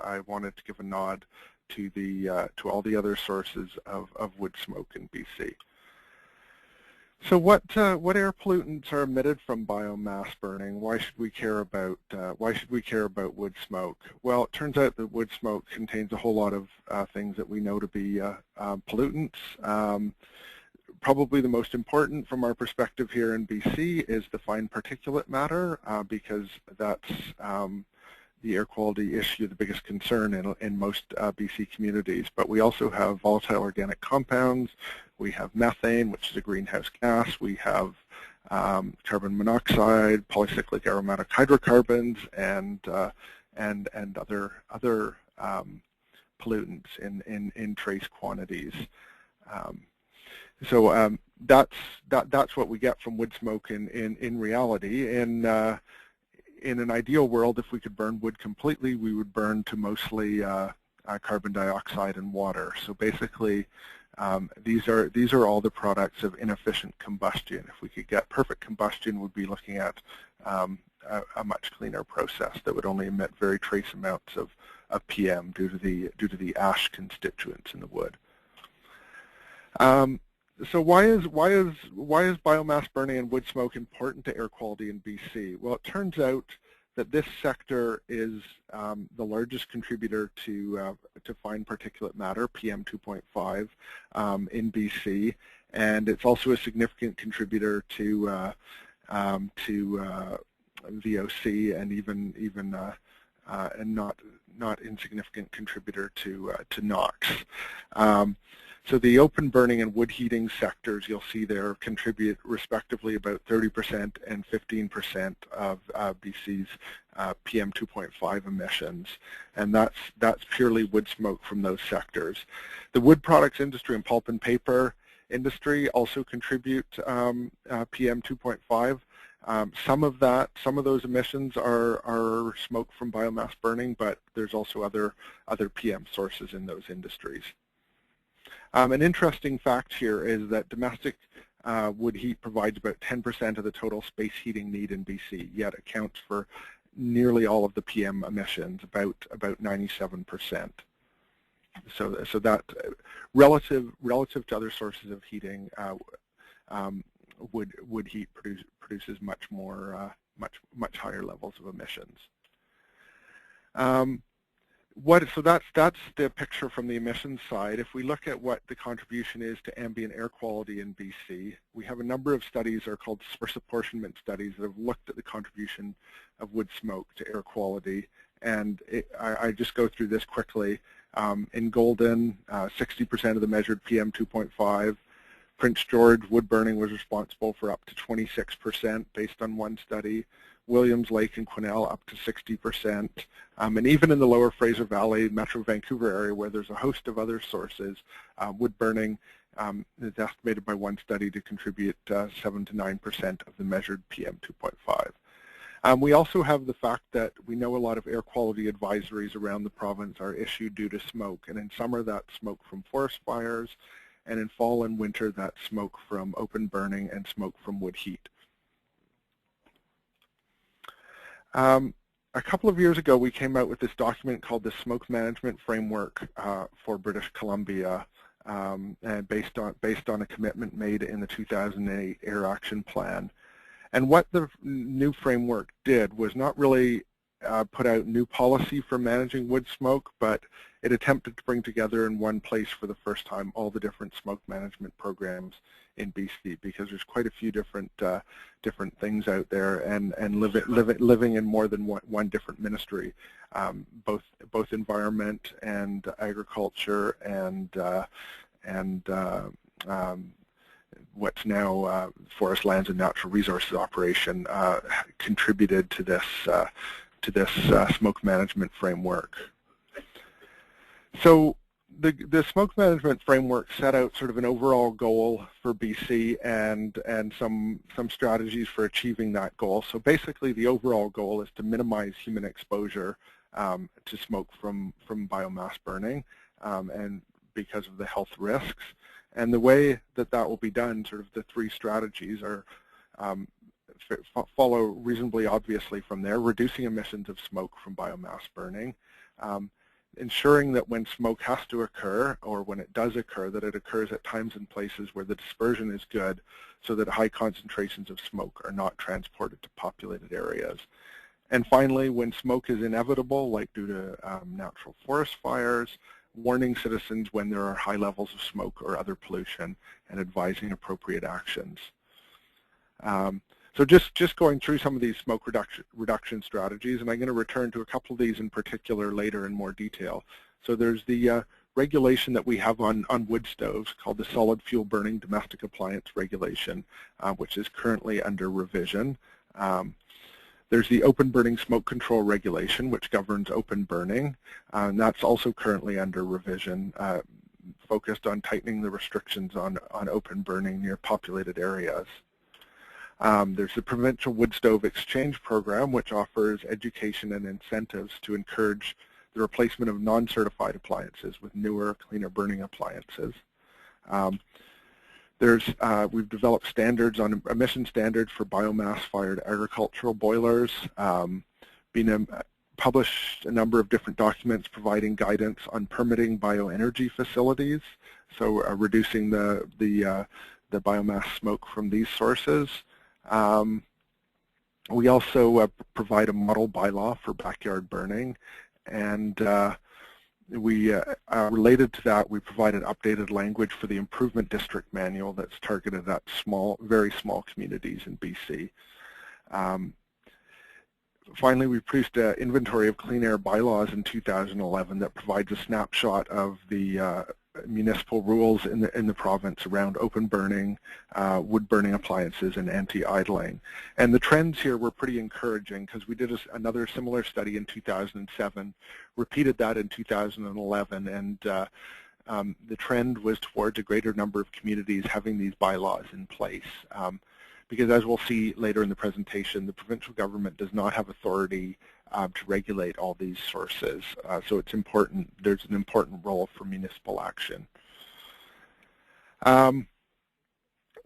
I wanted to give a nod to to all the other sources of wood smoke in BC. So what air pollutants are emitted from biomass burning? Why should we care about wood smoke? Well, it turns out that wood smoke contains a whole lot of things that we know to be pollutants. Probably the most important from our perspective here in BC is the fine particulate matter, because that's the air quality issue, the biggest concern in most BC communities. But we also have volatile organic compounds. We have methane, which is a greenhouse gas. We have carbon monoxide, polycyclic aromatic hydrocarbons, and other pollutants in trace quantities. So that's what we get from wood smoke in reality. In an ideal world, if we could burn wood completely, we would burn to mostly carbon dioxide and water. So basically, these are all the products of inefficient combustion. If we could get perfect combustion, we'd be looking at a much cleaner process that would only emit very trace amounts of PM due to the ash constituents in the wood. So why is biomass burning and wood smoke important to air quality in BC? Well, it turns out that this sector is the largest contributor to fine particulate matter, PM 2.5, in BC, and it's also a significant contributor to VOC and even and not insignificant contributor to NOx. So the open burning and wood heating sectors, you'll see there, contribute respectively about 30% and 15% of BC's PM 2.5 emissions, and that's purely wood smoke from those sectors. The wood products industry and pulp and paper industry also contribute PM 2.5. Some of those emissions are smoke from biomass burning, but there's also other PM sources in those industries. An interesting fact here is that domestic wood heat provides about 10% of the total space heating need in BC, yet accounts for nearly all of the PM emissions, about 97%. So that relative to other sources of heating, wood heat produces much higher levels of emissions. So that's the picture from the emissions side. If we look at what the contribution is to ambient air quality in BC, we have a number of studies that are called source apportionment studies that have looked at the contribution of wood smoke to air quality. And I just go through this quickly. In Golden, 60% of the measured PM 2.5. Prince George, wood burning was responsible for up to 26% based on one study. Williams Lake and Quesnel up to 60%, and even in the lower Fraser Valley, Metro Vancouver area, where there's a host of other sources, wood burning is estimated by one study to contribute 7 to 9% of the measured PM 2.5. We also have the fact that we know a lot of air quality advisories around the province are issued due to smoke, and in summer that's smoke from forest fires, and in fall and winter that's smoke from open burning and smoke from wood heat. A couple of years ago, we came out with this document called the Smoke Management Framework for British Columbia, and based on a commitment made in the 2008 Air Action Plan. And what the new framework did was not really put out new policy for managing wood smoke, but it attempted to bring together in one place for the first time all the different smoke management programs in BC, because there's quite a few different things out there, and living in more than one different ministry, both environment and agriculture and what's now Forest Lands and Natural Resources Operation contributed to this smoke management framework. So the smoke management framework set out sort of an overall goal for BC and some strategies for achieving that goal. So basically the overall goal is to minimize human exposure to smoke from biomass burning, and because of the health risks. And the way that will be done, sort of the three strategies are follow reasonably obviously from there: reducing emissions of smoke from biomass burning, ensuring that when smoke has to occur, or when it does occur, that it occurs at times and places where the dispersion is good, so that high concentrations of smoke are not transported to populated areas. And finally, when smoke is inevitable, like due to natural forest fires, warning citizens when there are high levels of smoke or other pollution and advising appropriate actions. So just going through some of these smoke reduction strategies, and I'm going to return to a couple of these in particular later in more detail. So there's the regulation that we have on wood stoves called the Solid Fuel Burning Domestic Appliance Regulation, which is currently under revision. There's the Open Burning Smoke Control Regulation, which governs open burning, and that's also currently under revision, focused on tightening the restrictions on open burning near populated areas. There's the Provincial Wood Stove Exchange Program, which offers education and incentives to encourage the replacement of non-certified appliances with newer, cleaner burning appliances. We've developed standards on emission standards for biomass-fired agricultural boilers, published a number of different documents providing guidance on permitting bioenergy facilities, so reducing the biomass smoke from these sources. We also provide a model bylaw for backyard burning, and related to that, we provided updated language for the Improvement District Manual that's targeted at very small communities in BC. Finally, we produced an inventory of clean air bylaws in 2011 that provides a snapshot of the municipal rules in the province around open burning, wood burning appliances, and anti-idling. And the trends here were pretty encouraging because we did another similar study in 2007, repeated that in 2011, and the trend was towards a greater number of communities having these bylaws in place. Because as we'll see later in the presentation, the provincial government does not have authority to regulate all these sources. So it's important, there's an important role for municipal action.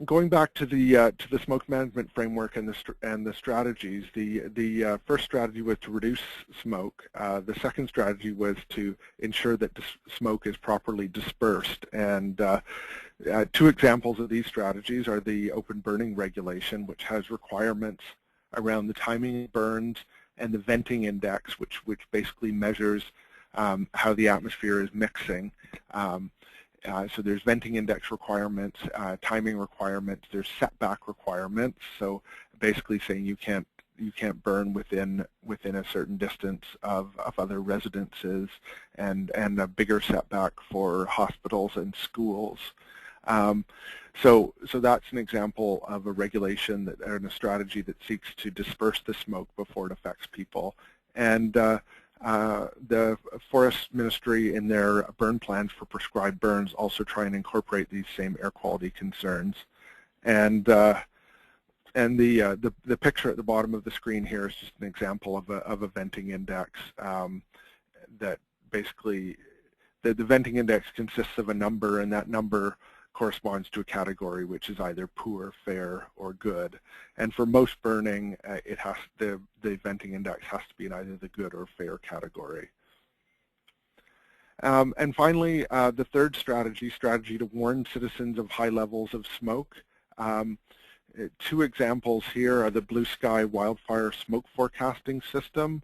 Going back to the smoke management framework and the strategies, the first strategy was to reduce smoke. The second strategy was to ensure that smoke is properly dispersed. And two examples of these strategies are the open burning regulation, which has requirements around the timing of burns, and the venting index, which basically measures how the atmosphere is mixing. So there's venting index requirements, timing requirements, there's setback requirements. So basically saying you can't burn within a certain distance of other residences, and a bigger setback for hospitals and schools. So that's an example of a regulation and a strategy that seeks to disperse the smoke before it affects people. And the Forest Ministry, in their burn plans for prescribed burns, also try and incorporate these same air quality concerns. And the picture at the bottom of the screen here is just an example of a venting index that basically the venting index consists of a number, and that number corresponds to a category which is either poor, fair, or good. And for most burning, the venting index has to be in either the good or fair category. And finally, the third strategy to warn citizens of high levels of smoke. Two examples here are the Blue Sky Wildfire Smoke Forecasting System.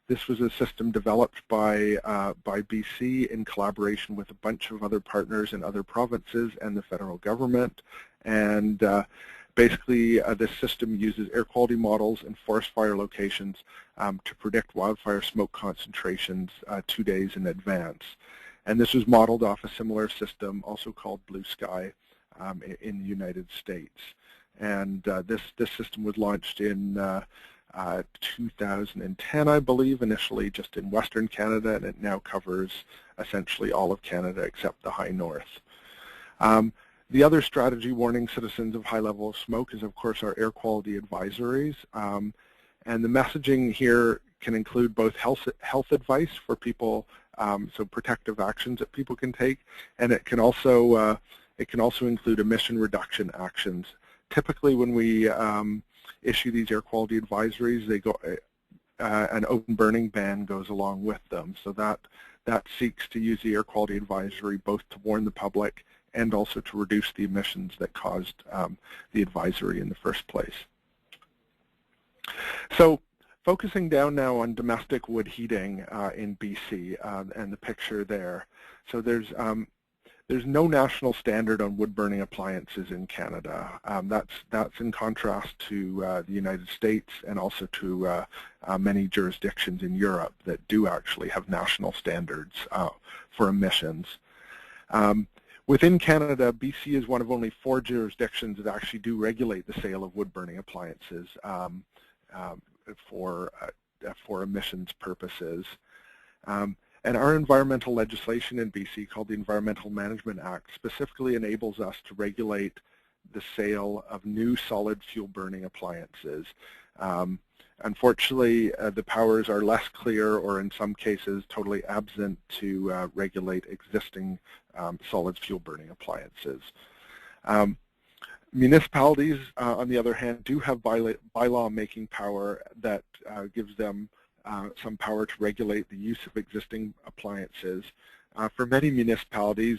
This was a system developed by BC in collaboration with a bunch of other partners in other provinces and the federal government. And basically, this system uses air quality models and forest fire locations to predict wildfire smoke concentrations 2 days in advance. And this was modeled off a similar system, also called Blue Sky, in the United States. And this system was launched in 2010, I believe, initially just in Western Canada, and it now covers essentially all of Canada except the high north. The other strategy warning citizens of high level of smoke is, of course, our air quality advisories. And the messaging here can include both health advice for people, so protective actions that people can take, and it can also include emission reduction actions. Typically, when we issue these air quality advisories, they go an open burning ban goes along with them. So that seeks to use the air quality advisory both to warn the public and also to reduce the emissions that caused the advisory in the first place. So focusing down now on domestic wood heating in BC and the picture there. So there's no national standard on wood burning appliances in Canada. That's in contrast to the United States and also to many jurisdictions in Europe that do actually have national standards for emissions. Within Canada, BC is one of only 4 jurisdictions that actually do regulate the sale of wood burning appliances for emissions purposes. And our environmental legislation in BC, called the Environmental Management Act, specifically enables us to regulate the sale of new solid fuel burning appliances. Unfortunately, the powers are less clear, or in some cases totally absent, to regulate existing solid fuel burning appliances. Municipalities, on the other hand, do have bylaw making power that gives them some power to regulate the use of existing appliances. For many municipalities,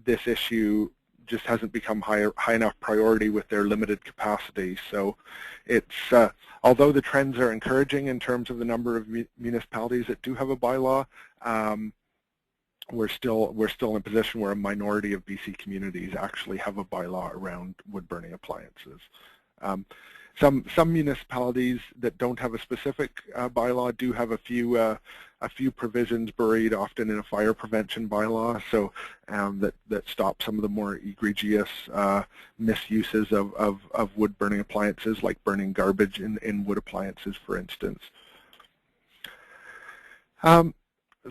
this issue just hasn't become high enough priority with their limited capacity. So it's, although the trends are encouraging in terms of the number of municipalities that do have a bylaw, we're still in a position where a minority of BC communities actually have a bylaw around wood burning appliances. Some municipalities that don't have a specific bylaw do have a few provisions buried, often in a fire prevention bylaw, so that stop some of the more egregious misuses of wood burning appliances, like burning garbage in wood appliances, for instance.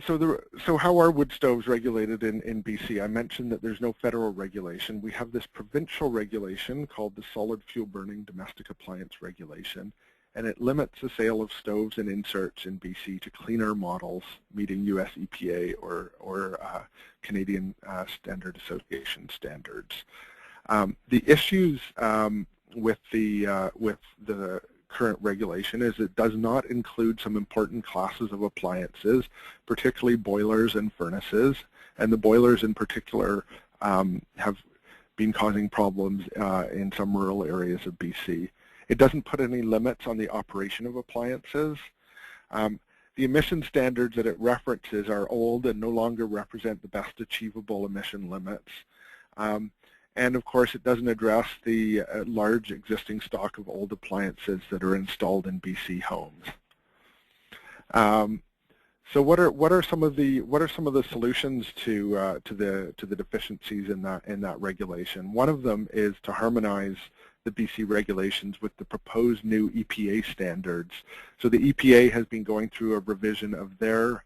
So how are wood stoves regulated in BC? I mentioned that there's no federal regulation. We have this provincial regulation called the Solid Fuel Burning Domestic Appliance Regulation, and it limits the sale of stoves and inserts in BC to cleaner models meeting US EPA or Canadian Standard Association standards. The issues with the current regulation is it does not include some important classes of appliances, particularly boilers and furnaces, and the boilers in particular have been causing problems in some rural areas of BC. It doesn't put any limits on the operation of appliances. The emission standards that it references are old and no longer represent the best achievable emission limits. And of course, it doesn't address the large existing stock of old appliances that are installed in BC homes. So what are some of the solutions to the deficiencies in that regulation? One of them is to harmonize the BC regulations with the proposed new EPA standards. So the EPA has been going through a revision of their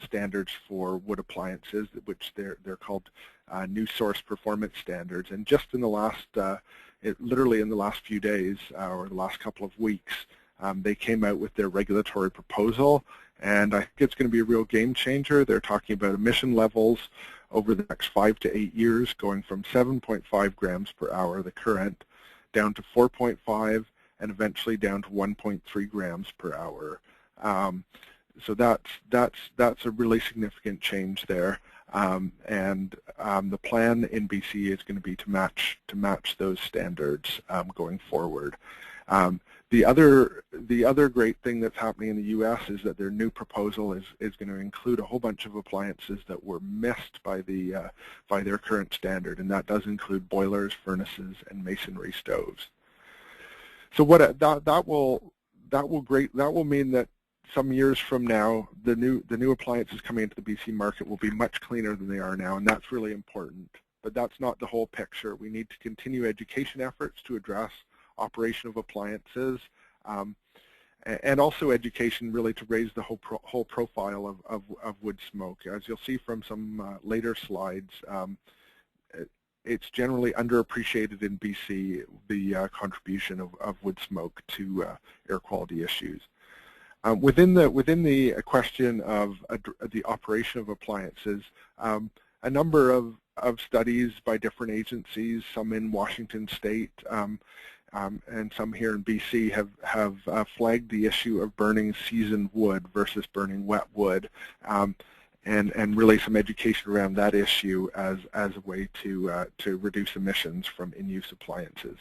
standards for wood appliances, which they're called new source performance standards. And just in the last, literally in the last few days or the last couple of weeks, they came out with their regulatory proposal, and I think it's going to be a real game changer. They're talking about emission levels over the next 5 to 8 years, going from 7.5 grams per hour, the current, down to 4.5, and eventually down to 1.3 grams per hour. So that's a really significant change there, and the plan in BC is going to be to match those standards going forward. The other great thing that's happening in the U.S. is that their new proposal is going to include a whole bunch of appliances that were missed by their current standard, and that does include boilers, furnaces, and masonry stoves. So what that will mean that some years from now, the new appliances coming into the BC market will be much cleaner than they are now, and that's really important. But that's not the whole picture. We need to continue education efforts to address operation of appliances, and also education really to raise the whole profile of wood smoke. As you'll see from some later slides, it's generally underappreciated in BC, the contribution of wood smoke to air quality issues. Within the question of the operation of appliances, a number of studies by different agencies, some in Washington State, and some here in BC have flagged the issue of burning seasoned wood versus burning wet wood, and really some education around that issue as a way to reduce emissions from in-use appliances.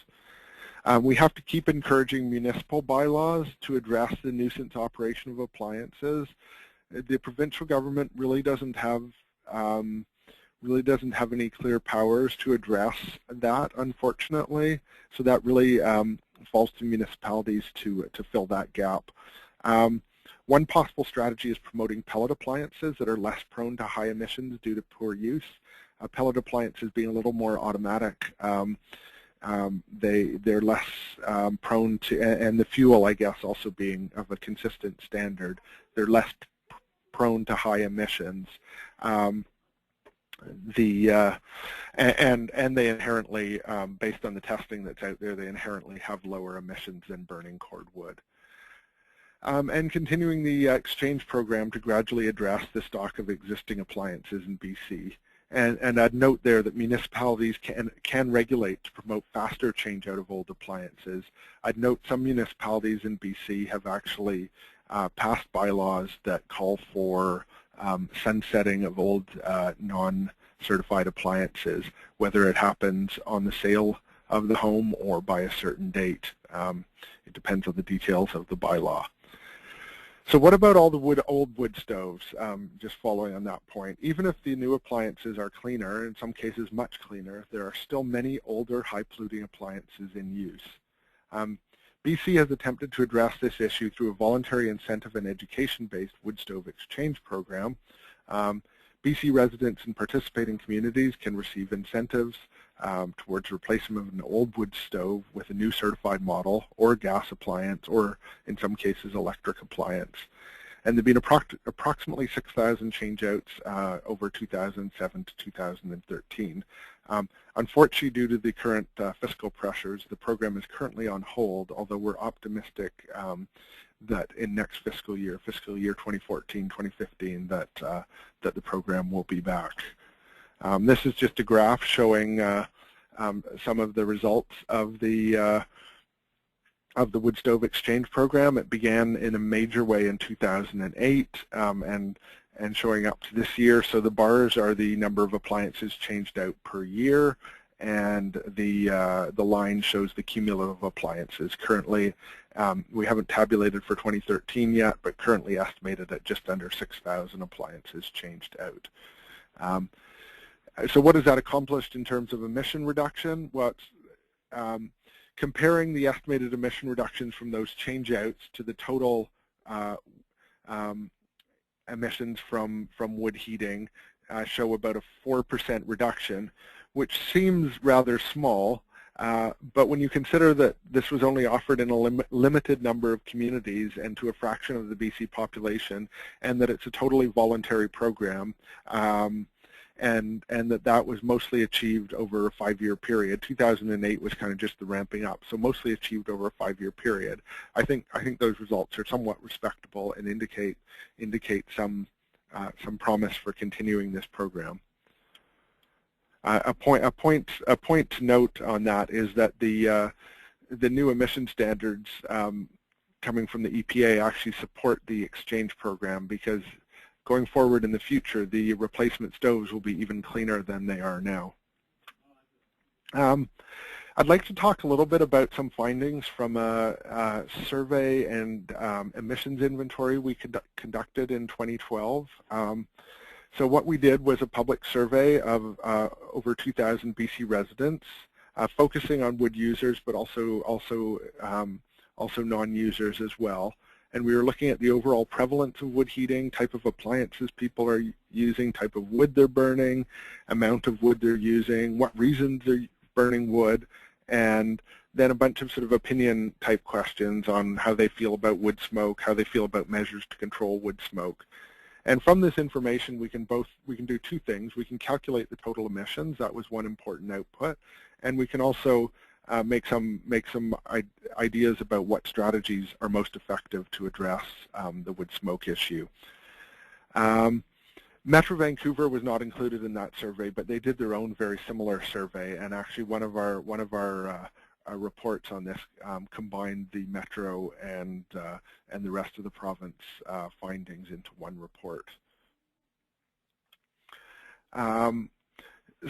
We have to keep encouraging municipal bylaws to address the nuisance operation of appliances. The provincial government really doesn't have any clear powers to address that, unfortunately. So that really falls to municipalities to fill that gap. One possible strategy is promoting pellet appliances that are less prone to high emissions due to poor use. Pellet appliances being a little more automatic, they're less prone to, and the fuel, I guess, also being of a consistent standard, they're less prone to high emissions. And they inherently, based on the testing that's out there, they inherently have lower emissions than burning cord wood. And continuing the exchange program to gradually address the stock of existing appliances in BC. And I'd note there that municipalities can regulate to promote faster change out of old appliances. I'd note some municipalities in BC have actually passed bylaws that call for sunsetting of old non-certified appliances, whether it happens on the sale of the home or by a certain date. It depends on the details of the bylaw. So what about all the old wood stoves, just following on that point? Even if the new appliances are cleaner, in some cases much cleaner, there are still many older high-polluting appliances in use. BC has attempted to address this issue through a voluntary incentive and education-based wood stove exchange program. BC residents in participating communities can receive incentives towards replacement of an old wood stove with a new certified model or gas appliance, or in some cases electric appliance. And there have been approximately 6,000 changeouts over 2007 to 2013. Unfortunately, due to the current fiscal pressures, the program is currently on hold, although we're optimistic that in next fiscal year 2014-2015, that the program will be back. This is just a graph showing some of the results of the wood stove exchange program. It began in a major way in 2008 and showing up to this year. So the bars are the number of appliances changed out per year, and the line shows the cumulative appliances. Currently, we haven't tabulated for 2013 yet, but currently estimated at just under 6,000 appliances changed out. So what has that accomplished in terms of emission reduction? Well, it's comparing the estimated emission reductions from those changeouts to the total emissions from wood heating show about a 4% reduction, which seems rather small, but when you consider that this was only offered in a limited number of communities and to a fraction of the BC population, and that it's a totally voluntary program, and that was mostly achieved over a 5-year period. 2008 was kind of just the ramping up, so mostly achieved over a 5-year period. I think those results are somewhat respectable and indicate some promise for continuing this program. A point to note on that is that the new emission standards coming from the EPA actually support the exchange program, because going forward in the future, the replacement stoves will be even cleaner than they are now. I'd like to talk a little bit about some findings from a survey and emissions inventory we conducted in 2012. So what we did was a public survey of over 2,000 BC residents, focusing on wood users, but also non-users as well. And we were looking at the overall prevalence of wood heating, type of appliances people are using, type of wood they're burning, amount of wood they're using, what reasons they're burning wood, and then a bunch of sort of opinion type questions on how they feel about wood smoke, how they feel about measures to control wood smoke. And from this information, we can do two things. We can calculate the total emissions. That was one important output, and we can also make some ideas about what strategies are most effective to address the wood smoke issue. Metro Vancouver was not included in that survey, but they did their own very similar survey, and actually one of our reports on this combined the Metro and the rest of the province findings into one report.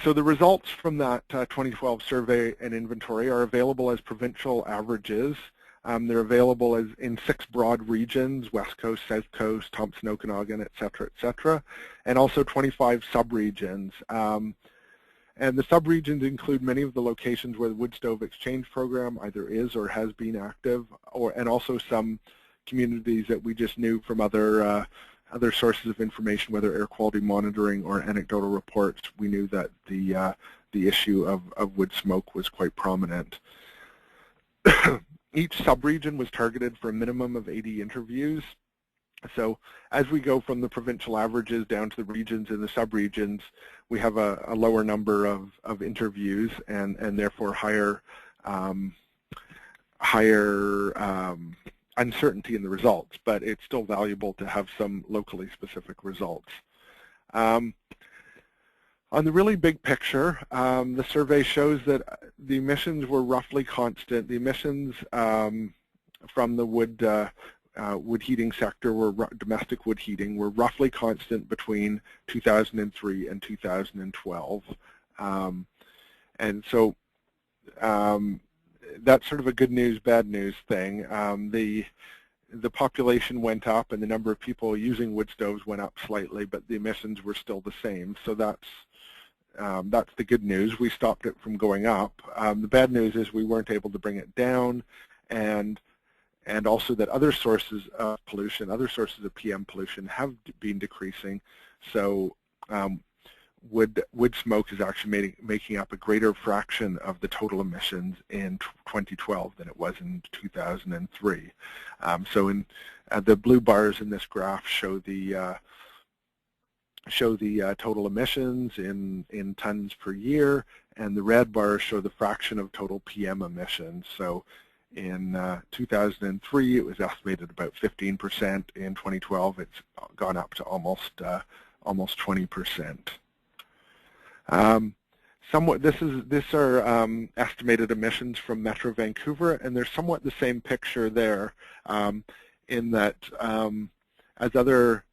So the results from that 2012 survey and inventory are available as provincial averages. They're available as in 6 broad regions: West Coast, South Coast, Thompson, Okanagan, et cetera, and also 25 subregions. And the subregions include many of the locations where the wood stove exchange program either is or has been active, and also some communities that we just knew from other sources of information, whether air quality monitoring or anecdotal reports. We knew that the issue of wood smoke was quite prominent. Each subregion was targeted for a minimum of 80 interviews. So as we go from the provincial averages down to the regions and the subregions, we have a lower number of interviews and therefore higher uncertainty in the results, but it's still valuable to have some locally specific results. On the really big picture, the survey shows that the emissions were roughly constant. The emissions from the wood heating sector, domestic wood heating, were roughly constant between 2003 and 2012. And so that's sort of a good news, bad news thing. The population went up and the number of people using wood stoves went up slightly, but the emissions were still the same. So that's the good news. We stopped it from going up. The bad news is we weren't able to bring it down, and also that other sources of pollution, other sources of PM pollution have been decreasing. So wood smoke is actually making up a greater fraction of the total emissions in 2012 than it was in 2003. So in the blue bars in this graph show the total emissions in tons per year, and the red bars show the fraction of total PM emissions. So in 2003, it was estimated about 15%. In 2012, it's gone up to almost 20%. This are estimated emissions from Metro Vancouver, and there's somewhat the same picture there, in that as other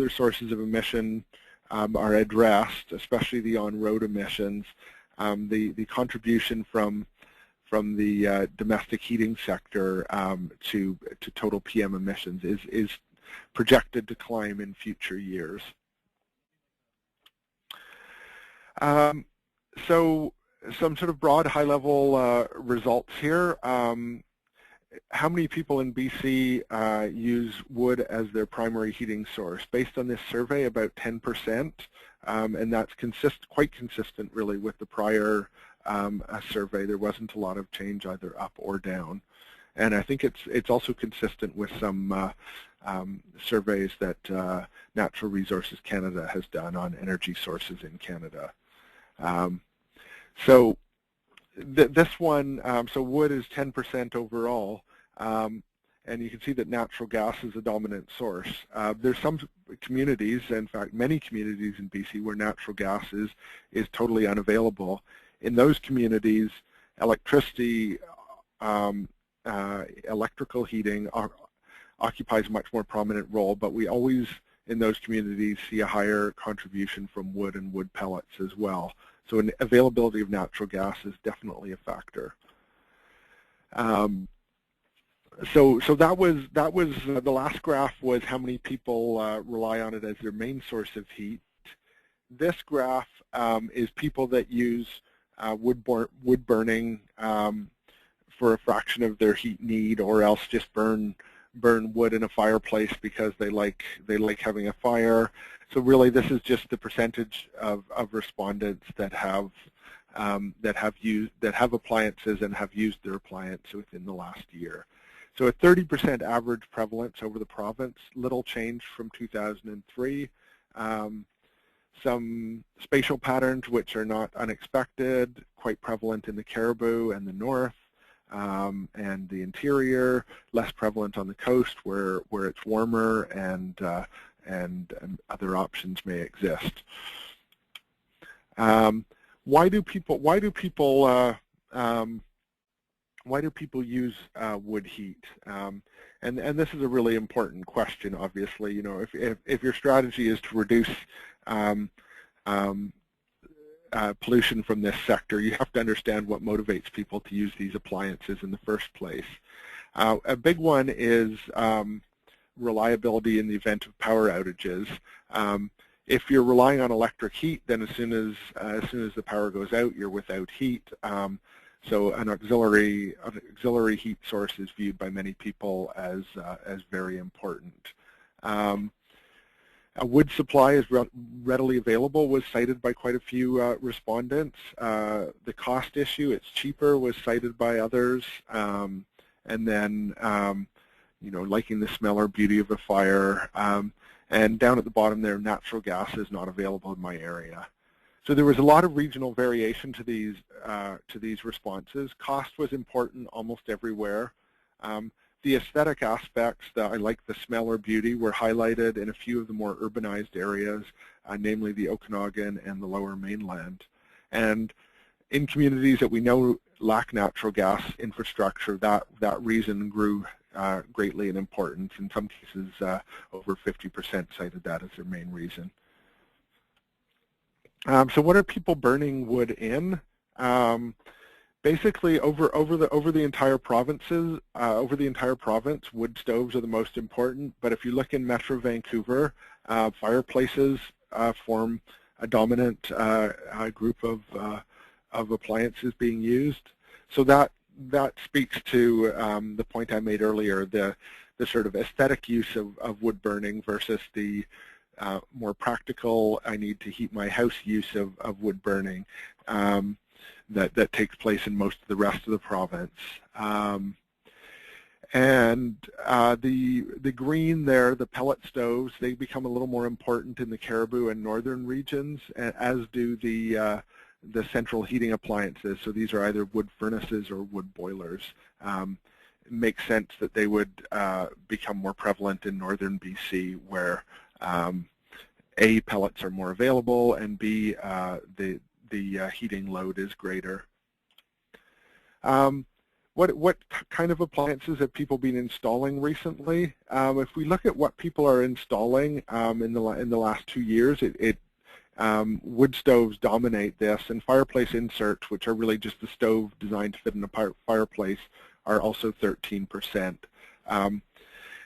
sources of emission are addressed, especially the on-road emissions, the contribution from the domestic heating sector to total PM emissions is projected to climb in future years. So some sort of broad high-level results here. How many people in BC use wood as their primary heating source? Based on this survey, about 10%, and that's quite consistent really with the prior survey. There wasn't a lot of change either up or down. And I think it's also consistent with some surveys that Natural Resources Canada has done on energy sources in Canada. So this one, so wood is 10% overall, and you can see that natural gas is a dominant source. There's some communities, in fact many communities in BC, where natural gas is totally unavailable. In those communities, electricity, electrical heating occupies a much more prominent role, but we always, in those communities, see a higher contribution from wood and wood pellets as well. So an availability of natural gas is definitely a factor. So that was the last graph was how many people rely on it as their main source of heat. This graph is people that use wood burning for a fraction of their heat need, or else just burn wood in a fireplace because they like having a fire. So really, this is just the percentage of respondents that have appliances and have used their appliance within the last year. So a 30% average prevalence over the province, little change from 2003. Some spatial patterns which are not unexpected, quite prevalent in the Cariboo and the north, and the interior, less prevalent on the coast where it's warmer and other options may exist. Why do people people use wood heat? And this is a really important question, obviously. You know, if your strategy is to reduce pollution from this sector, you have to understand what motivates people to use these appliances in the first place. A big one is reliability in the event of power outages. If you're relying on electric heat, then as soon as the power goes out, you're without heat. So an auxiliary heat source is viewed by many people as very important. A wood supply is readily available was cited by quite a few respondents. The cost issue, it's cheaper, was cited by others. And then, you know, liking the smell or beauty of a fire. And down at the bottom there, natural gas is not available in my area. So there was a lot of regional variation to these responses. Cost was important almost everywhere. The aesthetic aspects, I like the smell or beauty, were highlighted in a few of the more urbanized areas, namely the Okanagan and the Lower Mainland. And in communities that we know lack natural gas infrastructure, that reason grew greatly in importance. In some cases, over 50% cited that as their main reason. So what are people burning wood in? Basically, over the entire province, wood stoves are the most important. But if you look in Metro Vancouver, fireplaces form a dominant group of appliances being used. So that speaks to the point I made earlier, the sort of aesthetic use of wood burning versus the more practical, I need to heat my house use of wood burning that takes place in most of the rest of the province. And the green there, the pellet stoves, they become a little more important in the Cariboo and northern regions, as do the central heating appliances. So these are either wood furnaces or wood boilers. It makes sense that they would become more prevalent in northern BC, where A, pellets are more available, and B, the heating load is greater. What kind of appliances have people been installing recently? If we look at what people are installing in the last 2 years, wood stoves dominate this, and fireplace inserts, which are really just a stove designed to fit in a fireplace, are also 13%.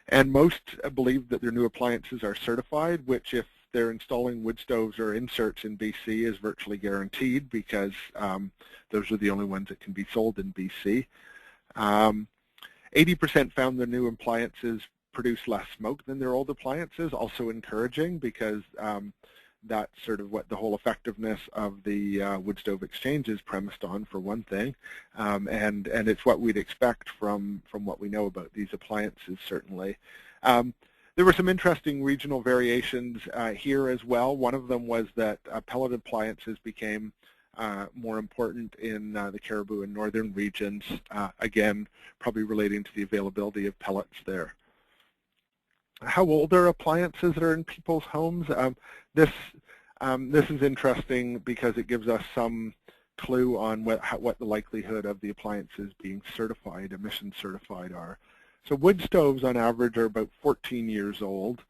And most believe that their new appliances are certified, which, if they're installing wood stoves or inserts in BC, is virtually guaranteed, because those are the only ones that can be sold in BC. 80% found their new appliances produce less smoke than their old appliances, also encouraging, because that's sort of what the whole effectiveness of the wood stove exchange is premised on, for one thing, and it's what we'd expect from what we know about these appliances, certainly. There were some interesting regional variations here as well. One of them was that pellet appliances became more important in the Cariboo and northern regions, again, probably relating to the availability of pellets there. How old are appliances that are in people's homes? This is interesting because it gives us some clue on what the likelihood of the appliances being certified, emission certified, are. So wood stoves on average are about 14 years old,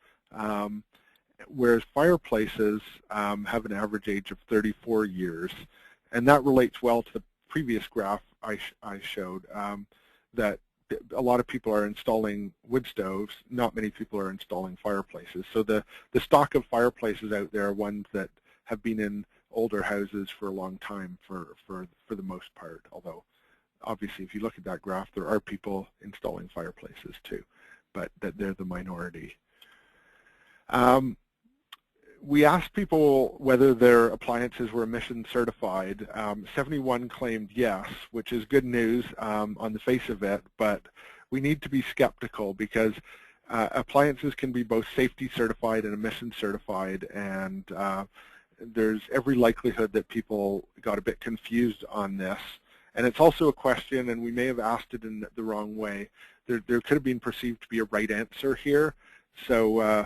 whereas fireplaces have an average age of 34 years. And that relates well to the previous graph I showed, that a lot of people are installing wood stoves, not many people are installing fireplaces. So the stock of fireplaces out there are ones that have been in older houses for a long time for the most part, although obviously if you look at that graph, there are people installing fireplaces too, but they're the minority. We asked people whether their appliances were emission certified. 71 claimed yes, which is good news on the face of it, but we need to be skeptical, because appliances can be both safety certified and emission certified, and there's every likelihood that people got a bit confused on this. And it's also a question, and we may have asked it in the wrong way. There could have been perceived to be a right answer here, so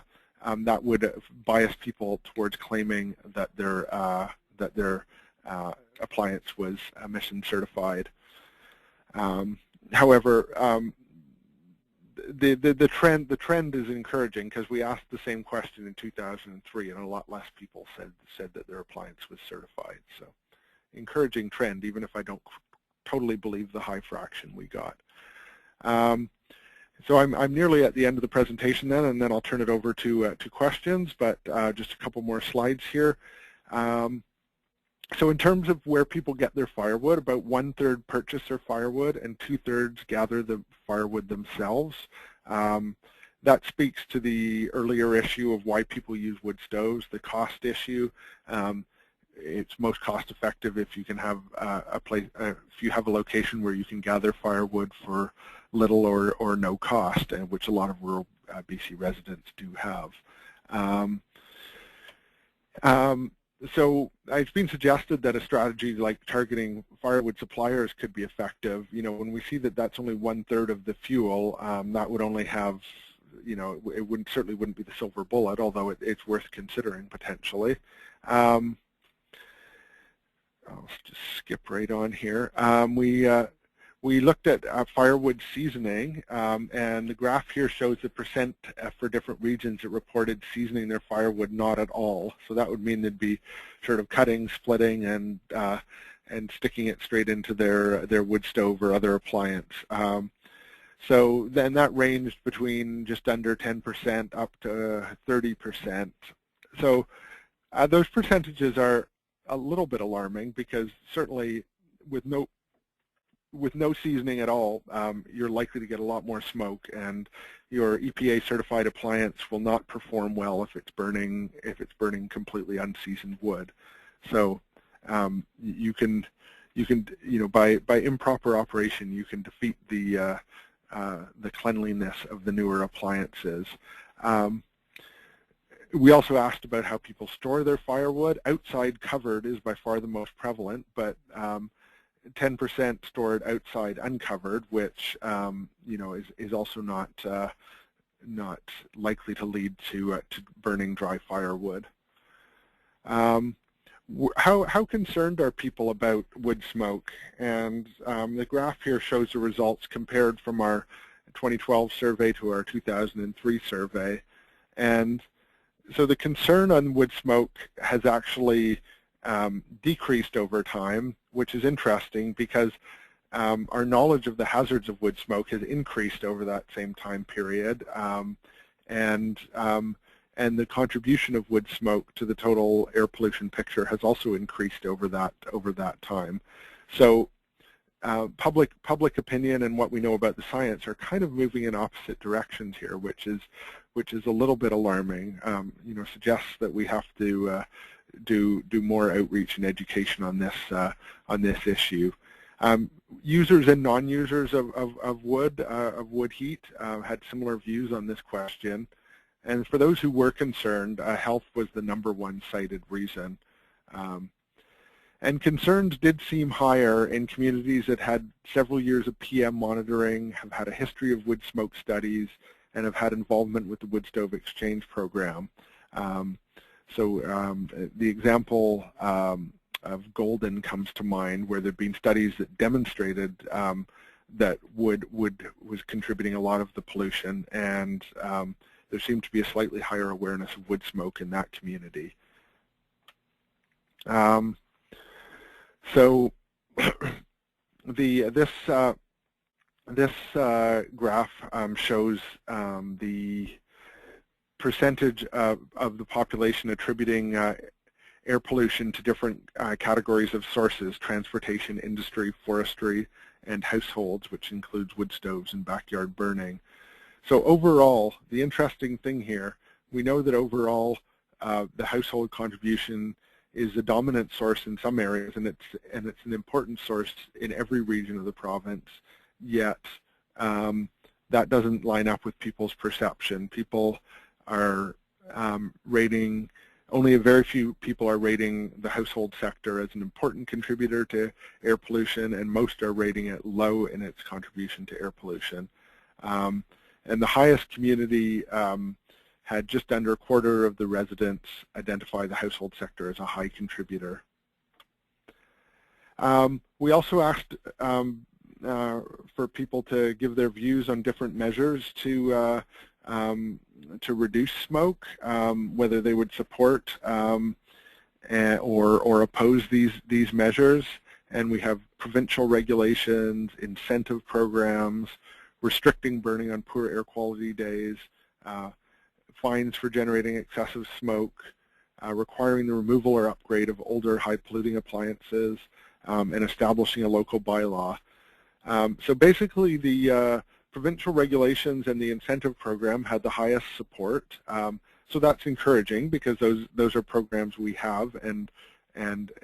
that would bias people towards claiming that their appliance was emission certified. However, the trend is encouraging, because we asked the same question in 2003, and a lot less people said that their appliance was certified. So, encouraging trend, even if I don't totally believe the high fraction we got. So I'm nearly at the end of the presentation then, and then I'll turn it over to questions. But just a couple more slides here. So in terms of where people get their firewood, about 1/3 purchase their firewood and 2/3 gather the firewood themselves. That speaks to the earlier issue of why people use wood stoves, the cost issue. It's most cost effective if you can have if you have a location where you can gather firewood for little or no cost, and which a lot of rural BC residents do have. So it's been suggested that a strategy like targeting firewood suppliers could be effective. You know, when we see that that's only 1/3 of the fuel, that would only have, you know, it certainly wouldn't be the silver bullet, although it's worth considering potentially. I'll just skip right on here. We looked at firewood seasoning, and the graph here shows the percent for different regions that reported seasoning their firewood not at all. So that would mean they'd be sort of cutting, splitting, and sticking it straight into their wood stove or other appliance. So then that ranged between just under 10% up to 30%. So those percentages are a little bit alarming, because certainly with no seasoning at all, you're likely to get a lot more smoke, and your EPA certified appliance will not perform well if it's burning completely unseasoned wood. So you know, by improper operation, you can defeat the cleanliness of the newer appliances. We also asked about how people store their firewood. Outside covered is by far the most prevalent, but 10% stored outside uncovered, which you know, is also not likely to lead to burning dry firewood. How concerned are people about wood smoke? And the graph here shows the results compared from our 2012 survey to our 2003 survey. And so the concern on wood smoke has actually decreased over time, which is interesting, because our knowledge of the hazards of wood smoke has increased over that same time period, and the contribution of wood smoke to the total air pollution picture has also increased over that time. So public opinion and what we know about the science are kind of moving in opposite directions here, which is a little bit alarming. You know, suggests that we have to do more outreach and education on this issue. Users and non-users of wood heat had similar views on this question, and for those who were concerned, health was the #1 cited reason. And concerns did seem higher in communities that had several years of PM monitoring, have had a history of wood smoke studies, and have had involvement with the wood stove exchange program. So the example of Golden comes to mind, where there have been studies that demonstrated that wood was contributing a lot of the pollution, and there seemed to be a slightly higher awareness of wood smoke in that community. So this graph shows the percentage of the population attributing air pollution to different categories of sources: transportation, industry, forestry, and households, which includes wood stoves and backyard burning. So overall, the interesting thing here, we know that overall the household contribution is the dominant source in some areas, and it's an important source in every region of the province, yet that doesn't line up with people's perception. People are rating, only a very few people are rating the household sector as an important contributor to air pollution, and most are rating it low in its contribution to air pollution. And the highest community had just under a quarter of the residents identify the household sector as a high contributor. We also asked for people to give their views on different measures to reduce smoke, whether they would support or oppose these measures. And we have provincial regulations, incentive programs, restricting burning on poor air quality days, fines for generating excessive smoke, requiring the removal or upgrade of older high-polluting appliances, and establishing a local bylaw. So basically, the provincial regulations and the incentive program had the highest support. So that's encouraging because those are programs we have and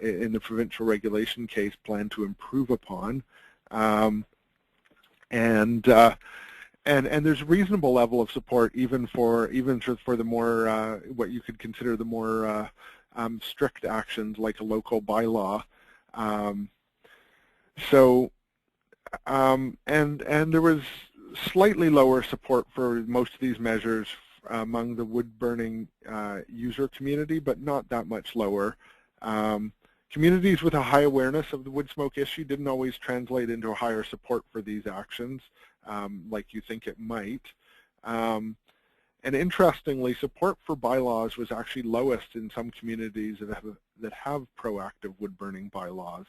in the provincial regulation case plan to improve upon. And there's a reasonable level of support even for the more what you could consider the more strict actions like a local bylaw. And there was slightly lower support for most of these measures among the wood burning user community, but not that much lower. Communities with a high awareness of the wood smoke issue didn't always translate into a higher support for these actions, like you think it might. And interestingly, support for bylaws was actually lowest in some communities that have proactive wood burning bylaws.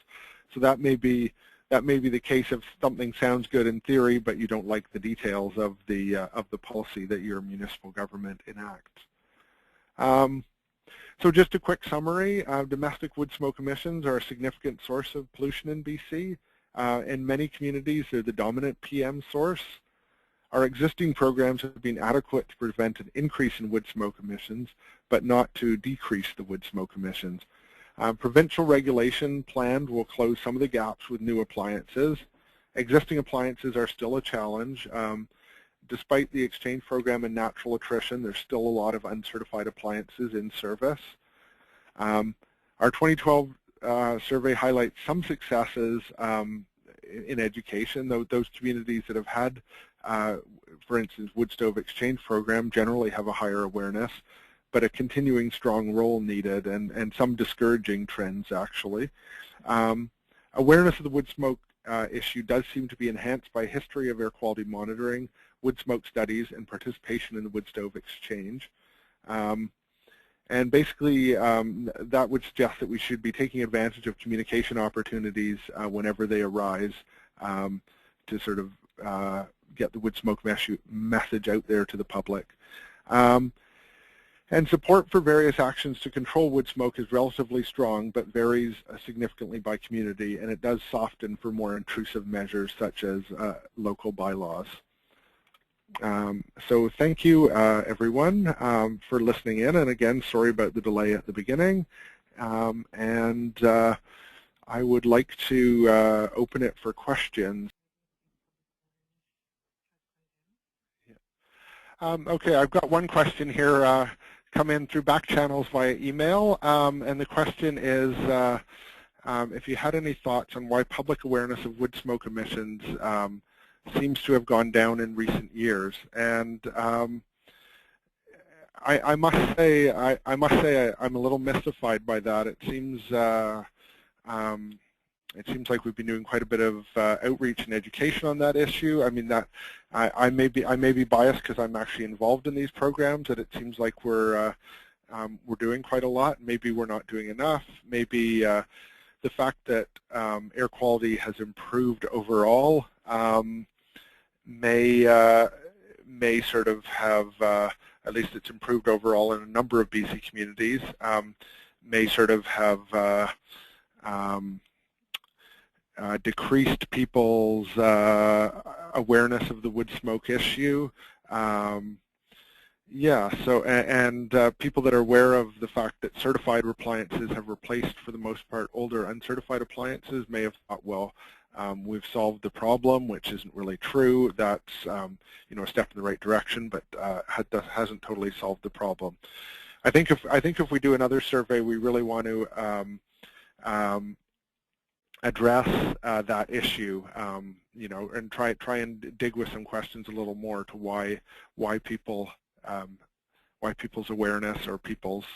So that may be the case if something sounds good in theory, but you don't like the details of the policy that your municipal government enacts. So just a quick summary, domestic wood smoke emissions are a significant source of pollution in BC. In many communities, they're the dominant PM source. Our existing programs have been adequate to prevent an increase in wood smoke emissions, but not to decrease the wood smoke emissions. Provincial regulation planned will close some of the gaps with new appliances. Existing appliances are still a challenge. Despite the exchange program and natural attrition, there's still a lot of uncertified appliances in service. Our 2012 survey highlights some successes in education. Those communities that have had, for instance, wood stove exchange program generally have a higher awareness, but a continuing strong role needed and some discouraging trends actually. Awareness of the wood smoke issue does seem to be enhanced by history of air quality monitoring, wood smoke studies, and participation in the wood stove exchange. And basically, that would suggest that we should be taking advantage of communication opportunities whenever they arise to sort of get the wood smoke message out there to the public. And support for various actions to control wood smoke is relatively strong, but varies significantly by community, and it does soften for more intrusive measures such as local bylaws. So thank you, everyone, for listening in. And again, sorry about the delay at the beginning. And I would like to open it for questions. Okay, I've got one question here come in through back channels via email. And the question is if you had any thoughts on why public awareness of wood smoke emissions seems to have gone down in recent years, and I must say I'm a little mystified by that. It seems like we've been doing quite a bit of outreach and education on that issue. I mean, that I may be biased because I'm actually involved in these programs, that it seems like we're doing quite a lot. Maybe we're not doing enough. Maybe the fact that air quality has improved overall may sort of have, at least it's improved overall in a number of BC communities, may sort of have decreased people's awareness of the wood smoke issue. Yeah, so, and people that are aware of the fact that certified appliances have replaced, for the most part, older uncertified appliances may have thought, well, we've solved the problem, which isn't really true. That's you know, a step in the right direction, but hasn't totally solved the problem. I think if we do another survey, we really want to address that issue, you know, and try and dig with some questions a little more to why people's awareness or people's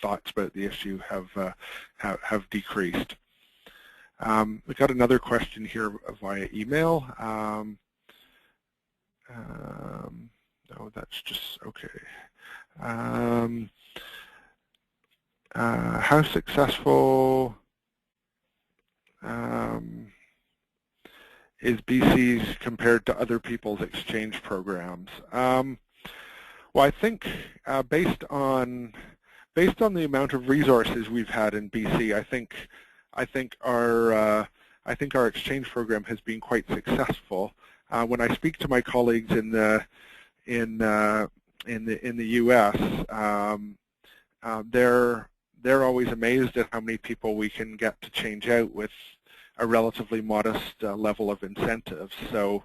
thoughts about the issue have decreased. We got another question here via email. No, that's just okay. How successful is BC's compared to other people's exchange programs? Well, I think based on the amount of resources we've had in BC, I think our exchange program has been quite successful. When I speak to my colleagues in the U.S., they're always amazed at how many people we can get to change out with a relatively modest level of incentives. So,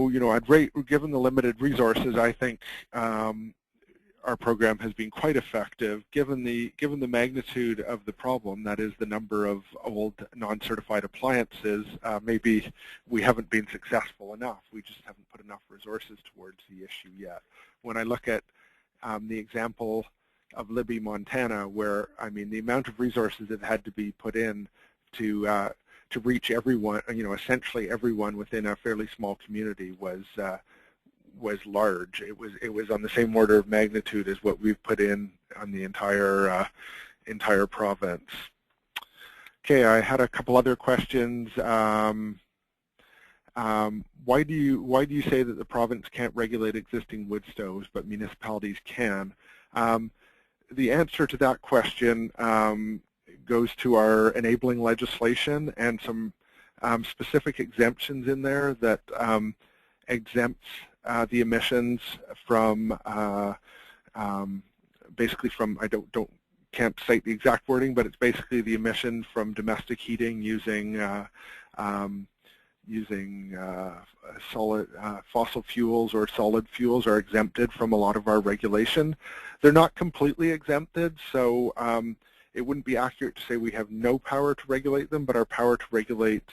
you know, I'd rate, given the limited resources, I think our program has been quite effective. Given the magnitude of the problem, that is the number of old non-certified appliances, maybe we haven't been successful enough. We just haven't put enough resources towards the issue yet. When I look at the example of Libby, Montana, where, I mean, the amount of resources that had to be put in to reach everyone, you know, essentially everyone within a fairly small community was large. It was on the same order of magnitude as what we've put in on the entire province. Okay, I had a couple other questions. Why do you say that the province can't regulate existing wood stoves, but municipalities can? The answer to that question goes to our enabling legislation and some specific exemptions in there that exempts the emissions from basically from, can't cite the exact wording, but it's basically the emissions from domestic heating using solid fossil fuels or solid fuels are exempted from a lot of our regulation. They're not completely exempted, so it wouldn't be accurate to say we have no power to regulate them, but our power to regulate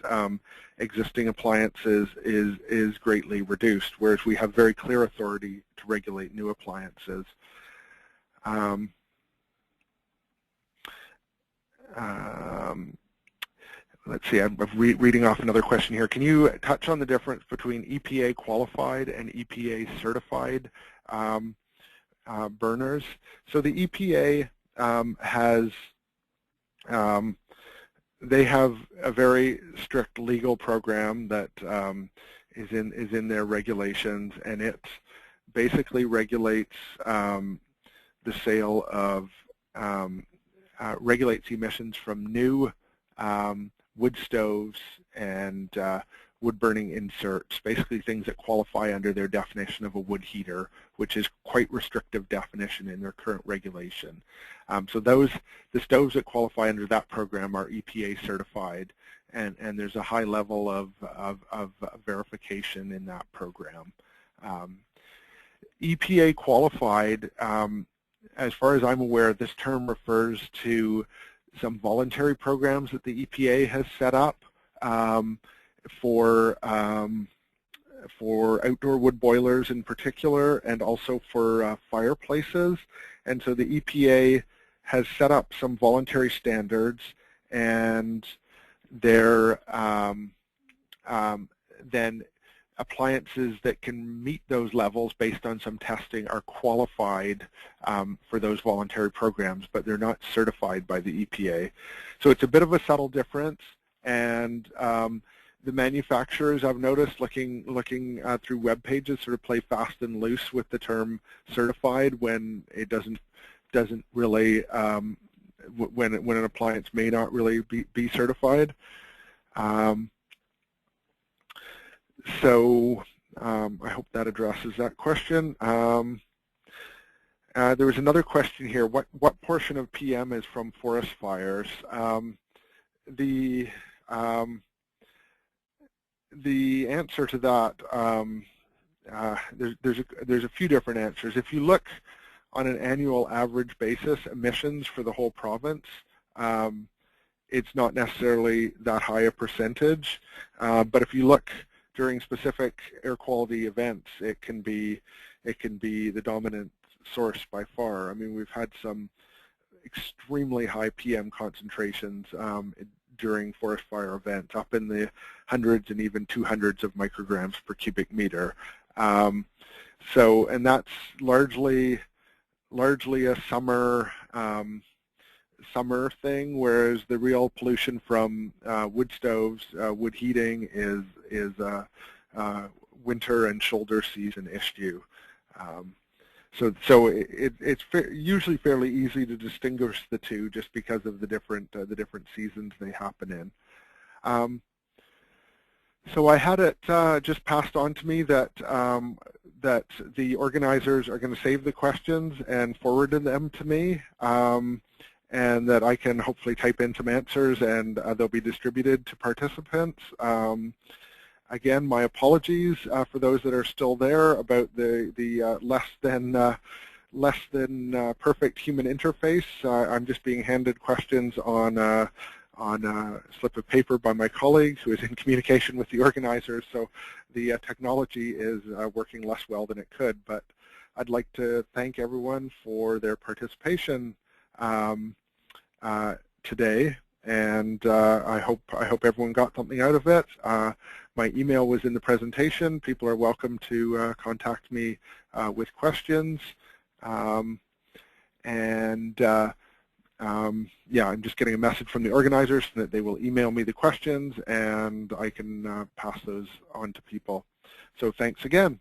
existing appliances is greatly reduced, whereas we have very clear authority to regulate new appliances. Let's see, I'm reading off another question here. Can you touch on the difference between EPA qualified and EPA certified burners? So the EPA they have a very strict legal program that is in their regulations, and it basically regulates the sale of regulates emissions from new wood stoves and wood-burning inserts, basically things that qualify under their definition of a wood heater, which is quite restrictive definition in their current regulation. So the stoves that qualify under that program are EPA certified, and there's a high level of verification in that program. EPA qualified, as far as I'm aware, this term refers to some voluntary programs that the EPA has set up for outdoor wood boilers in particular, and also for fireplaces. And so the EPA has set up some voluntary standards, and they're then appliances that can meet those levels based on some testing are qualified for those voluntary programs, but they're not certified by the EPA. So it's a bit of a subtle difference, and the manufacturers, I've noticed, looking through web pages, sort of play fast and loose with the term certified when it doesn't really, when an appliance may not really be certified. So I hope that addresses that question. There was another question here. What portion of PM is from forest fires? The answer to that, there's a few different answers. If you look on an annual average basis, emissions for the whole province, it's not necessarily that high a percentage. But if you look during specific air quality events, it can be the dominant source by far. I mean, we've had some extremely high PM concentrations during forest fire events, up in the hundreds and even 200s of micrograms per cubic meter. And that's largely a summer thing, whereas the real pollution from wood stoves, wood heating is winter and shoulder season issue. So it's usually fairly easy to distinguish the two just because of the different seasons they happen in. So I had it just passed on to me that that the organizers are going to save the questions and forward them to me, and that I can hopefully type in some answers, and they'll be distributed to participants. Again, my apologies for those that are still there about the less than perfect human interface. I'm just being handed questions on a slip of paper by my colleague who is in communication with the organizers, so the technology is working less well than it could. But I'd like to thank everyone for their participation today, and I hope everyone got something out of it. My email was in the presentation. People are welcome to contact me with questions. Yeah, I'm just getting a message from the organizers that they will email me the questions, and I can pass those on to people. So thanks again.